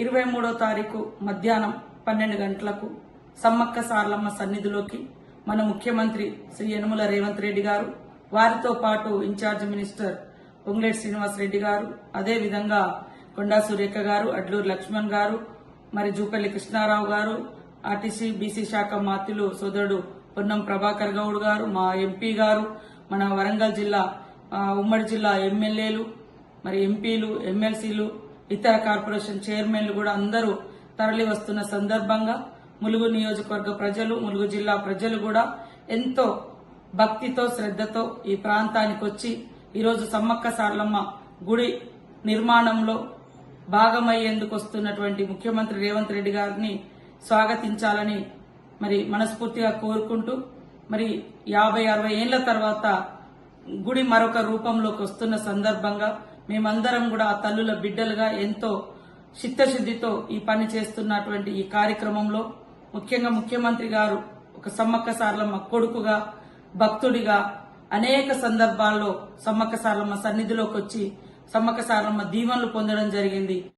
23వ తారీఖు మధ్యాహ్నం 12 గంటలకు సమ్మక్క సార్లమ్మ సన్నిధిలోకి మన ముఖ్యమంత్రి శ్రీ యనమల రేవంత్ రెడ్డి గారు, వారితో పాటు ఇన్ఛార్జ్ మినిస్టర్ పొంగులేటి శ్రీనివాస్ రెడ్డి గారు, అదే విధంగా కొండా సురేఖ గారు, అడ్లూరు లక్ష్మణ్ గారు, మరి జూపల్లి కృష్ణారావు గారు, ఆర్టీసీ బీసీ శాఖ మాత్యులు సోదరుడు పొన్నం ప్రభాకర్ గౌడ్ గారు, మా ఎంపీ గారు, మన వరంగల్ జిల్లా ఉమ్మడి జిల్లా ఎమ్మెల్యేలు, మరి ఎంపీలు, ఎమ్మెల్సీలు, ఇతర కార్పొరేషన్ చైర్మన్లు కూడా అందరూ తరలి వస్తున్న సందర్భంగా ములుగు నియోజకవర్గ ప్రజలు, ములుగు జిల్లా ప్రజలు కూడా ఎంతో భక్తితో శ్రద్ధతో ఈ ప్రాంతానికి వచ్చి ఈరోజు సమ్మక్క సార్లమ్మ గుడి నిర్మాణంలో భాగమయ్యేందుకు వస్తున్నటువంటి ముఖ్యమంత్రి రేవంత్ రెడ్డి గారిని స్వాగతించాలని మరి మనస్ఫూర్తిగా కోరుకుంటూ, మరి 50-60 ఏళ్ల తర్వాత గుడి మరొక రూపంలోకి వస్తున్న సందర్భంగా మేమందరం కూడా ఆ తల్లుల బిడ్డలుగా ఎంతో చిత్తశుద్దితో ఈ పని చేస్తున్నటువంటి ఈ కార్యక్రమంలో ముఖ్యంగా ముఖ్యమంత్రి గారు ఒక సమ్మక్క సార్లమ్మ కొడుకుగా, భక్తుడిగా అనేక సందర్భాల్లో సమ్మక్క సార్లమ్మ సన్నిధిలోకి వచ్చి సమ్మక్క సార్లమ్మ దీవెనలు పొందడం జరిగింది.